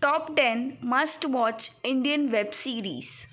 Top 10 must watch Indian web series.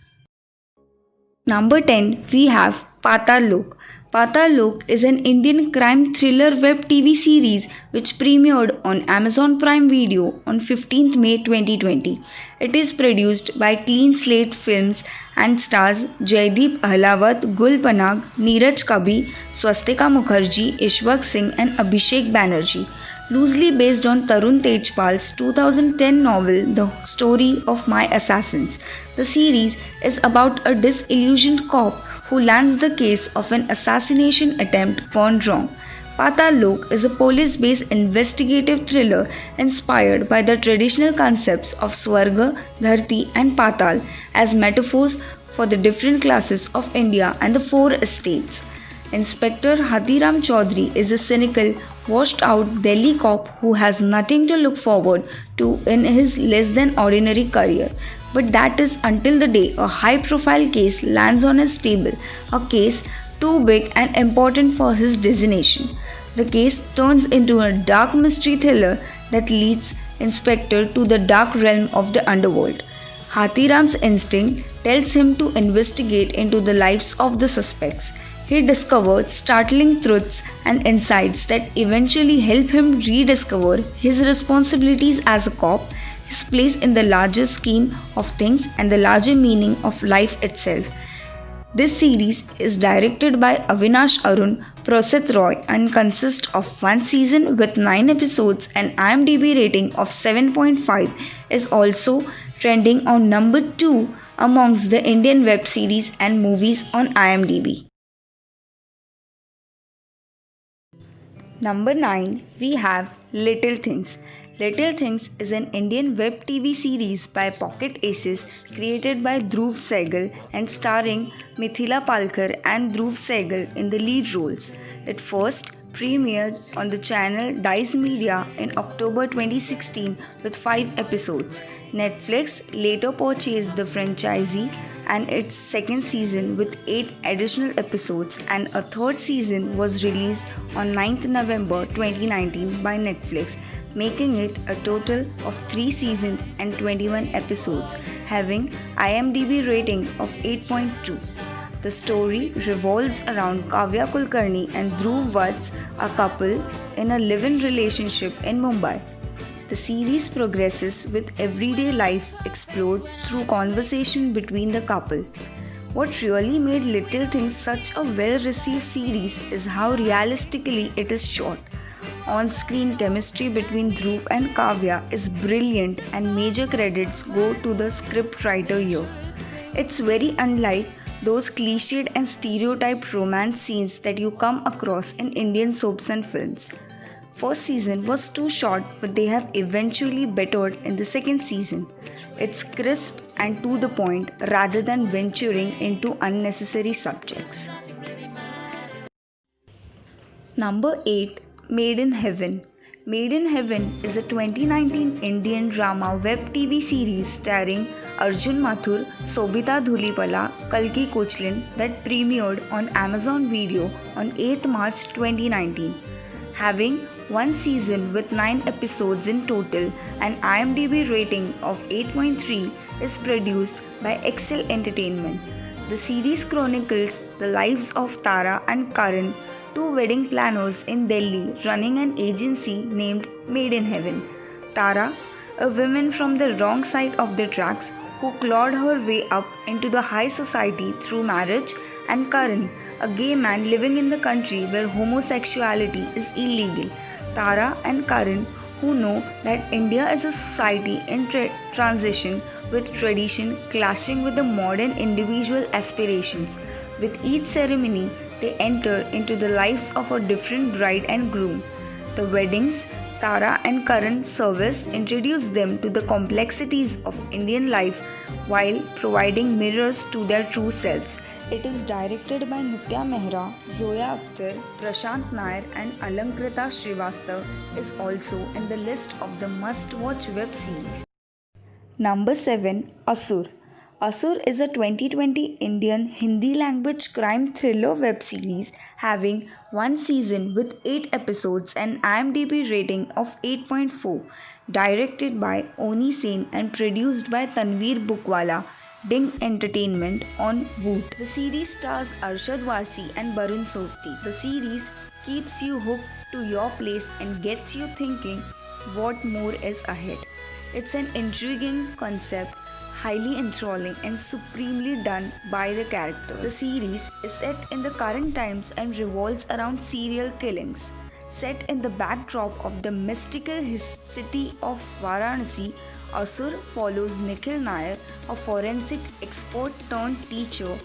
Number 10, we have Patal Lok. Patal Lok is an Indian crime thriller web TV series which premiered on Amazon Prime Video on 15th May 2020. It is produced by Clean Slate Films and stars Jaideep Ahlawat, Gul Panag, Neeraj Kabi, Swastika Mukherjee, Ishwak Singh and Abhishek Banerjee. Loosely based on Tarun Tejpal's 2010 novel The Story of My Assassins, the series is about a disillusioned cop who lands the case of an assassination attempt gone wrong. Patal Lok is a police-based investigative thriller inspired by the traditional concepts of Swarga, Dharti and Patal as metaphors for the different classes of India and the four estates. Inspector Hathiram Chaudhary is a cynical, washed-out Delhi cop who has nothing to look forward to in his less-than-ordinary career. But that is until the day a high-profile case lands on his table, a case too big and important for his designation. The case turns into a dark mystery thriller that leads Inspector to the dark realm of the underworld. Hathiram's instinct tells him to investigate into the lives of the suspects. He discovered startling truths and insights that eventually help him rediscover his responsibilities as a cop, his place in the larger scheme of things, and the larger meaning of life itself. This series is directed by Avinash Arun Prasit Roy and consists of one season with 9 episodes and IMDb rating of 7.5. Is also trending on number 2 amongst the Indian web series and movies on IMDb. Number 9, we have Little Things. Little Things is an Indian web TV series by Pocket Aces created by Dhruv Sehgal and starring Mithila Palkar and Dhruv Sehgal in the lead roles. It first premiered on the channel Dice Media in October 2016 with 5 episodes. Netflix later purchased the franchisee and its second season with 8 additional episodes, and a third season was released on 9th November 2019 by Netflix, making it a total of 3 seasons and 21 episodes, having IMDb rating of 8.2. The story revolves around Kavya Kulkarni and Dhruv Vats, a couple in a live-in relationship in Mumbai. The series progresses with everyday life explored through conversation between the couple. What really made Little Things such a well-received series is how realistically it is shot. On-screen chemistry between Dhruv and Kavya is brilliant and major credits go to the scriptwriter here. It's very unlike those cliched and stereotyped romance scenes that you come across in Indian soaps and films. First season was too short, but they have eventually bettered in the second season. It's crisp and to the point rather than venturing into unnecessary subjects. Number 8, Made in Heaven. Made in Heaven is a 2019 Indian drama web TV series starring Arjun Mathur, Sobhita Dhulipala, Kalki Kochlin that premiered on Amazon Video on 8th March 2019. Having one season with 9 episodes in total and IMDb rating of 8.3, is produced by Excel Entertainment. The series chronicles the lives of Tara and Karan, two wedding planners in Delhi running an agency named Made in Heaven. Tara, a woman from the wrong side of the tracks who clawed her way up into the high society through marriage, and Karan, a gay man living in the country where homosexuality is illegal. Tara and Karan, who know that India is a society in transition with tradition clashing with the modern individual aspirations. With each ceremony, they enter into the lives of a different bride and groom. The weddings Tara and Karan service introduce them to the complexities of Indian life while providing mirrors to their true selves. It is directed by Nitya Mehra, Zoya Akhtar, Prashant Nair and Alankrita Srivastav is also in the list of the must-watch web series. Number 7, Asur. Asur is a 2020 Indian Hindi language crime thriller web series having one season with 8 episodes and IMDb rating of 8.4, directed by Oni Sen and produced by Tanveer Bookwala, Ding Entertainment on Voot. The series stars Arshad Warsi and Barun Sobti. The series keeps you hooked to your place and gets you thinking what more is ahead. It's an intriguing concept, highly enthralling and supremely done by the character. The series is set in the current times and revolves around serial killings. Set in the backdrop of the mystical city of Varanasi, Asur follows Nikhil Nair, a forensic expert turned teacher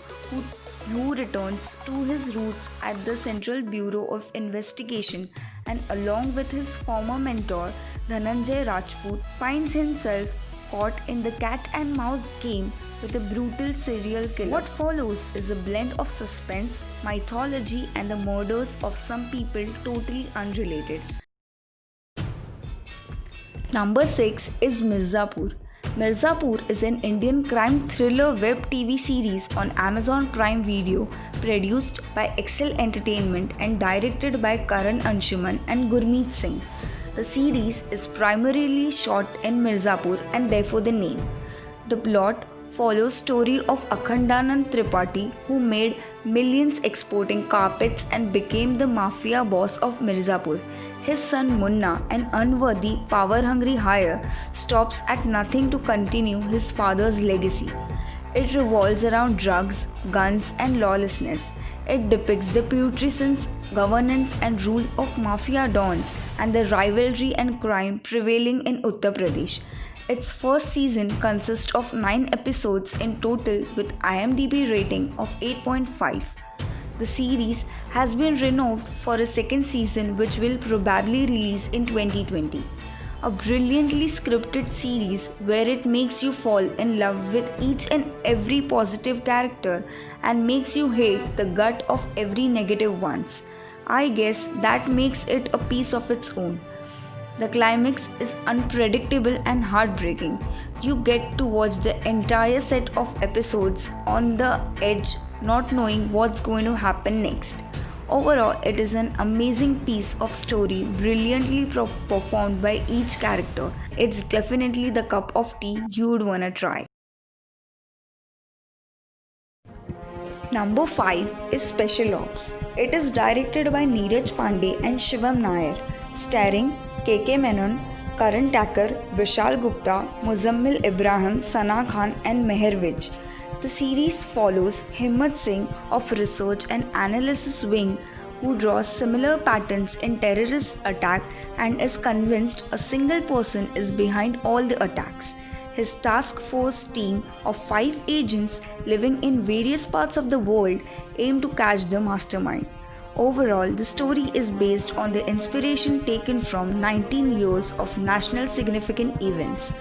who returns to his roots at the Central Bureau of Investigation and along with his former mentor Dhananjay Rajput finds himself caught in the cat and mouse game with a brutal serial killer. What follows is a blend of suspense, mythology and the murders of some people totally unrelated. Number 6 is Mirzapur. Mirzapur is an Indian crime thriller web TV series on Amazon Prime Video produced by Excel Entertainment and directed by Karan Anshuman and Gurmeet Singh. The series is primarily shot in Mirzapur and therefore the name. The plot follows story of Akhandanand Tripathi who made millions exporting carpets and became the mafia boss of Mirzapur. His son Munna, an unworthy, power-hungry hire, stops at nothing to continue his father's legacy. It revolves around drugs, guns and lawlessness. It depicts the putrescence, governance and rule of mafia dons and the rivalry and crime prevailing in Uttar Pradesh. Its first season consists of 9 episodes in total with IMDb rating of 8.5. The series has been renewed for a second season which will probably release in 2020. A brilliantly scripted series where it makes you fall in love with each and every positive character and makes you hate the gut of every negative ones. I guess that makes it a piece of its own. The climax is unpredictable and heartbreaking. You get to watch the entire set of episodes on the edge, not knowing what's going to happen next. Overall, it is an amazing piece of story, brilliantly performed by each character. It's definitely the cup of tea you'd wanna try. Number 5 is Special Ops. It is directed by Neeraj Pandey and Shivam Nair, starring KK Menon, Karan Thakur, Vishal Gupta, Muzammil Ibrahim, Sana Khan and Meher Vij. The series follows Himmat Singh of Research and Analysis Wing who draws similar patterns in terrorist attack and is convinced a single person is behind all the attacks. His task force team of 5 agents living in various parts of the world aim to catch the mastermind. Overall, the story is based on the inspiration taken from 19 years of national significant events.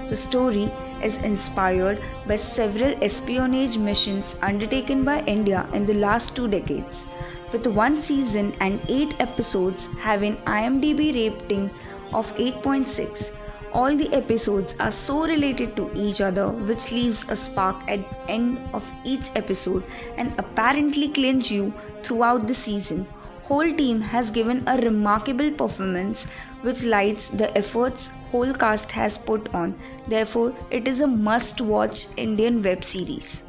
The story is inspired by several espionage missions undertaken by India in the last 2 decades, with 1 season and 8 episodes having IMDb rating of 8.6. All the episodes are so related to each other, which leaves a spark at the end of each episode and apparently clinch you throughout the season. Whole team has given a remarkable performance which lights the efforts whole cast has put on. Therefore, it is a must-watch Indian web series.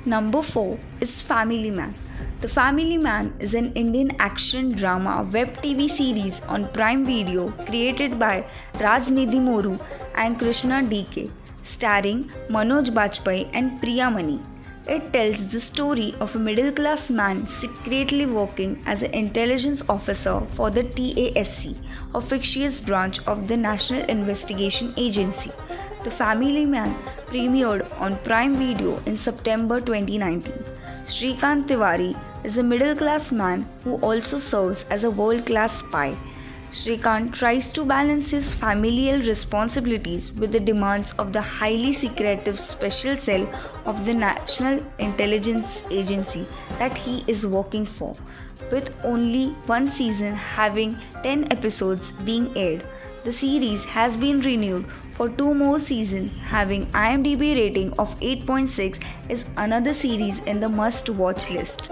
Number 4 is Family Man. The Family Man is an Indian action drama web TV series on Prime Video created by Rajnidhi Moru and Krishna DK, starring Manoj Bajpayee and Priya Mani. It tells the story of a middle-class man secretly working as an intelligence officer for the TASC, a fictitious branch of the National Investigation Agency. The Family Man premiered on Prime Video in September 2019. Shrikant Tiwari is a middle-class man who also serves as a world-class spy. Shrikant tries to balance his familial responsibilities with the demands of the highly secretive special cell of the National Intelligence Agency that he is working for. With only 1 season having 10 episodes being aired, the series has been renewed for 2 more seasons, having IMDb rating of 8.6 is another series in the must-watch list.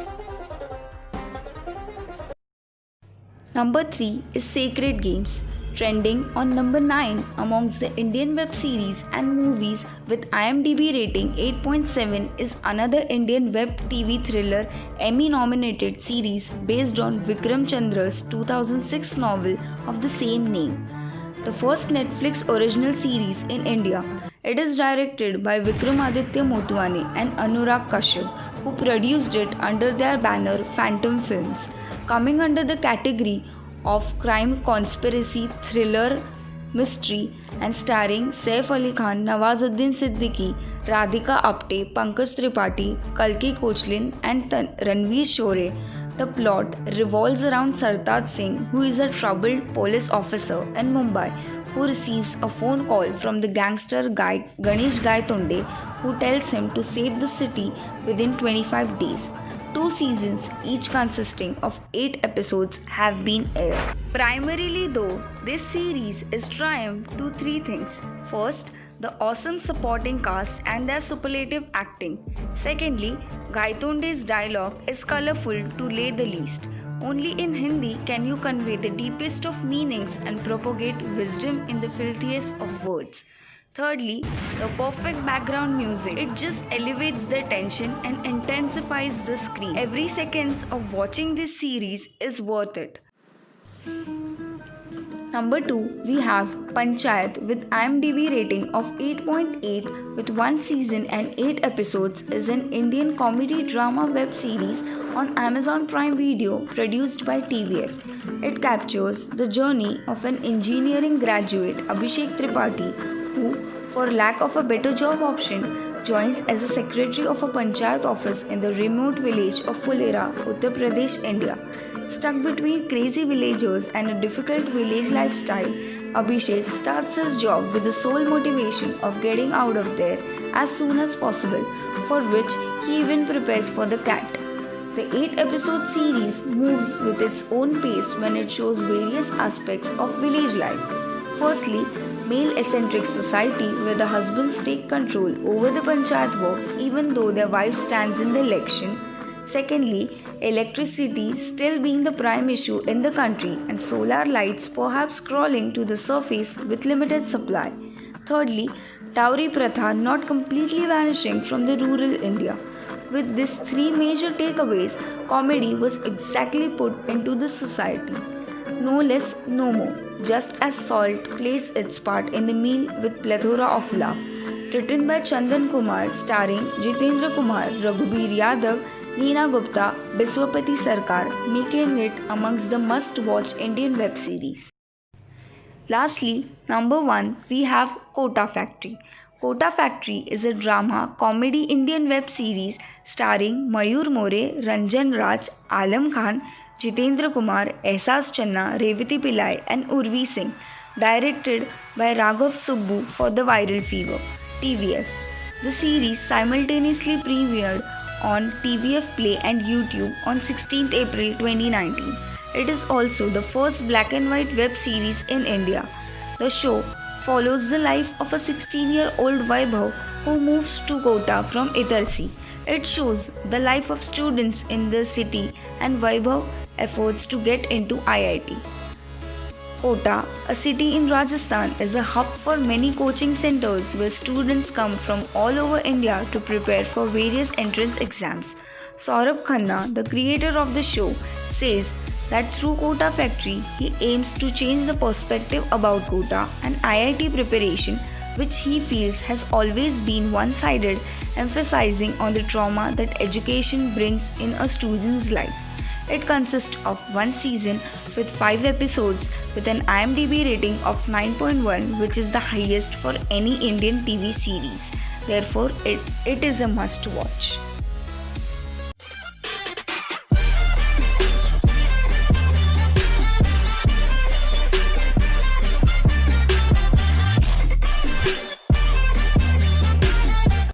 Number 3 is Sacred Games, trending on number 9 amongst the Indian web series and movies with IMDb rating 8.7 is another Indian web TV thriller Emmy-nominated series based on Vikram Chandra's 2006 novel of the same name. The first Netflix original series in India. It is directed by Vikramaditya Motwane and Anurag Kashyap, who produced it under their banner Phantom Films. Coming under the category of crime, conspiracy, thriller, mystery, and starring Saif Ali Khan, Nawazuddin Siddiqui, Radhika Apte, Pankaj Tripathi, Kalki Kochlin, and Ranveer Shore. The plot revolves around Sartaj Singh, who is a troubled police officer in Mumbai who receives a phone call from the gangster guy Ganesh Gaitonde, who tells him to save the city within 25 days. 2 seasons, each consisting of 8 episodes, have been aired. Primarily though, this series is triumph to 3 things. First, the awesome supporting cast and their superlative acting. Secondly, Gaitonde's dialogue is colorful to lay the least. Only in Hindi can you convey the deepest of meanings and propagate wisdom in the filthiest of words. Thirdly, the perfect background music. It just elevates the tension and intensifies the screen. Every second of watching this series is worth it. Number 2, we have Panchayat with IMDb rating of 8.8 with 1 season and 8 episodes is an Indian comedy drama web series on Amazon Prime Video produced by TVF. It captures the journey of an engineering graduate, Abhishek Tripathi, who, for lack of a better job option, joins as a secretary of a panchayat office in the remote village of Fulera, Uttar Pradesh, India. Stuck between crazy villagers and a difficult village lifestyle, Abhishek starts his job with the sole motivation of getting out of there as soon as possible, for which he even prepares for the cat. The 8-episode series moves with its own pace when it shows various aspects of village life. Firstly, male-eccentric society where the husbands take control over the panchayat work even though their wife stands in the election. Secondly, electricity still being the prime issue in the country and solar lights perhaps crawling to the surface with limited supply. Thirdly, dowry pratha not completely vanishing from the rural India. With these 3 major takeaways, comedy was exactly put into the society. No less, no more, just as salt plays its part in the meal with plethora of love. Written by Chandan Kumar, starring Jitendra Kumar, Raghubir Yadav, Neena Gupta, Biswapati Sarkar, making it amongst the must-watch Indian web series. Lastly, number 1, we have Kota Factory. Kota Factory is a drama comedy Indian web series starring Mayur More, Ranjan Raj, Alam Khan, Jitendra Kumar, Ehsas Channa, Revati Pillai and Urvi Singh, directed by Raghav Subbu for the Viral Fever, TVF. The series simultaneously premiered on TVF Play and YouTube on 16th April 2019. It is also the first black and white web series in India. The show follows the life of a 16-year-old Vaibhav who moves to Kota from Itarsi. It shows the life of students in the city and Vaibhav efforts to get into IIT. Kota, a city in Rajasthan, is a hub for many coaching centers where students come from all over India to prepare for various entrance exams. Saurabh Khanna, the creator of the show, says that through Kota Factory, he aims to change the perspective about Kota and IIT preparation, which he feels has always been one-sided, emphasizing on the trauma that education brings in a student's life. It consists of 1 season with 5 episodes with an IMDb rating of 9.1, which is the highest for any Indian TV series. Therefore, it is a must watch.